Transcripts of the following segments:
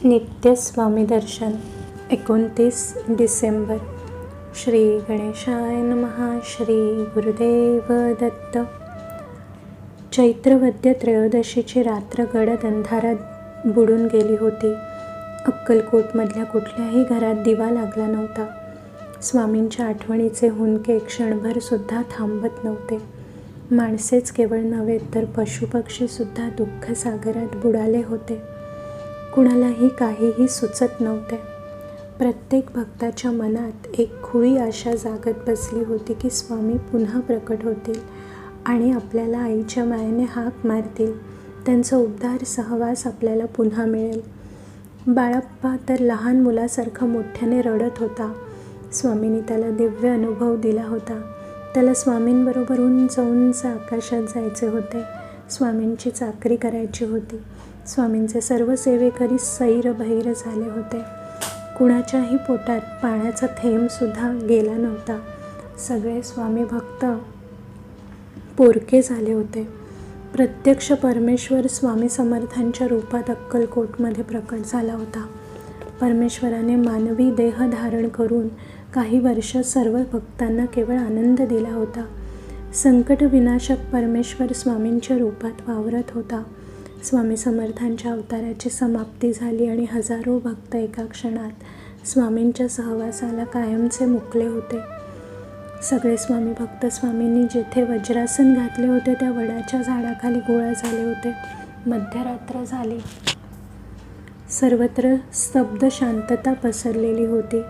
नित्य स्वामी दर्शन 29 डिसेंबर. श्री गणेशाय नमः. श्री गुरुदेव दत्त. चैत्रवद्य त्रयोदशीची रात्र गडद अंधारात बुडून गेली होती. अक्कलकोटमधल्या कुठल्याही घरात दिवा लागला नव्हता. स्वामींच्या आठवणीचे हुंदके क्षणभर सुद्धा थांबत नव्हते. माणसेच केवळ नव्हे तर पशुपक्षीसुद्धा दुःखसागरात बुडाले होते. कुणालाही काहीही सुचत नव्हते. प्रत्येक भक्ताच्या मनात एक खुळी आशा जागत बसली होती की स्वामी पुन्हा प्रकट होतील आणि आपल्याला आईच्या मायेने हाक मारतील. त्यांचा उबदार सहवास आपल्याला पुन्हा मिळेल. बाळप्पा तर लहान मुलासारखा मोठ्याने रडत होता. स्वामींनी त्याला दिव्य अनुभव दिला होता. त्याला स्वामींबरोबर उंच उंच आकाशात जायचे होते. स्वामींची चाकरी करायची होती. स्वामींचे सर्व सेवेकरी सैरभैर झाले होते. कुणाच्याही पोटात पाण्याचा थेंबसुद्धा गेला नव्हता. सगळे स्वामी भक्त पोरके झाले होते. प्रत्यक्ष परमेश्वर स्वामी समर्थांच्या रूपात अक्कलकोटमध्ये प्रकट झाला होता. परमेश्वराने मानवी देह धारण करून काही वर्ष सर्व भक्तांना केवळ आनंद दिला होता. संकट विनाशक परमेश्वर स्वामींच्या रूपात वावरत होता. स्वामी समर्थांच्या अवताराची समाप्ती झाली आणि हजारो भक्त एका क्षणात स्वामींच्या सहवासाला कायमचे मुकले होते. सगळे स्वामी भक्त स्वामींनी जेथे वज्रासन घातले होते त्या वडाच्या झाडाखाली गोळा झाले होते. मध्यरात्र झाली. सर्वत्र स्तब्ध शांतता पसरलेली होती.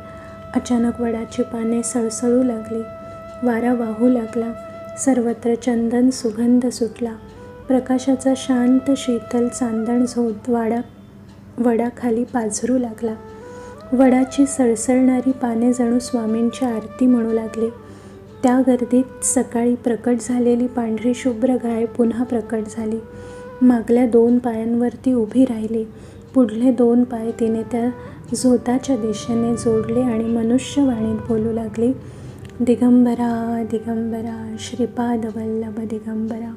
अचानक वडाची पाने सळसळू लागली. वारा वाहू लागला. सर्वत्र चंदन सुगंध सुटला. प्रकाशाचा शांत शीतल चांदण झोत वडाखाली पाझरू लागला. वडाची सळसळणारी पाने जणू स्वामींची आरती म्हणू लागली. त्या गर्दीत सकाळी प्रकट झालेली पांढरी शुभ्र गाय पुन्हा प्रकट झाली. मागल्या 2 पायांवरती उभी राहिली. पुढले 2 पाय तिने त्या झोताच्या दिशेने जोडले आणि मनुष्यवाणीत बोलू लागली. दिगंबरा दिगंबरा श्रीपाद वल्लभ दिगंबरा.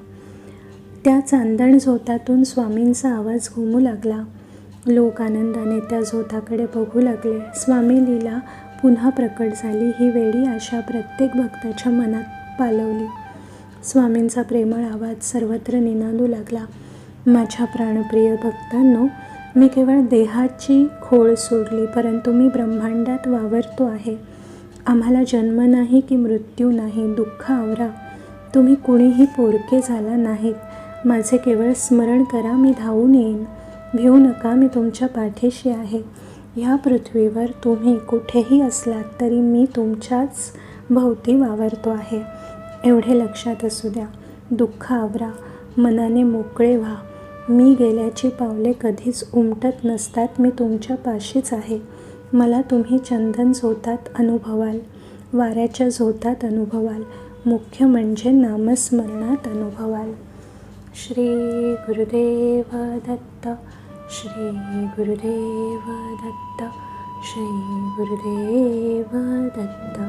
त्या चांदण झोतातून स्वामींचा आवाज घुमू लागला. लोक आनंदाने त्या झोताकडे बघू लागले. स्वामी लीला पुन्हा प्रकट झाली ही वेडी आशा प्रत्येक भक्ताच्या मनात पालवली. स्वामींचा प्रेमळ आवाज सर्वत्र निनादू लागला. माझ्या प्राणप्रिय भक्तांनो, मी केवळ देहाची खोड सोडली, परंतु मी ब्रह्मांडात वावरतो आहे. आम्हाला जन्म नाही की मृत्यू नाही. दुःख आवरा. तुम्ही कुणीही पोरके झाला नाहीत. माझे केवळ स्मरण करा. मी धावून येईन. भिवू नका. मी तुमच्या पाठीशी आहे. ह्या पृथ्वीवर तुम्ही कुठेही असलात तरी मी तुमच्याच भोवती वावरतो आहे. एवढे लक्षात असू द्या. दुःख आवरा. मनाने मोकळे व्हा. मी गेल्याची पावले कधीच उमटत नसतात. मी तुमच्या पाशीच आहे. मला तुम्ही चंदन झोतात अनुभवाल, वाऱ्याच्या झोतात अनुभवाल, मुख्य म्हणजे नामस्मरणात अनुभवाल. श्री गुरुदेव दत्त. श्री गुरुदेव दत्त. श्री गुरुदेव दत्त.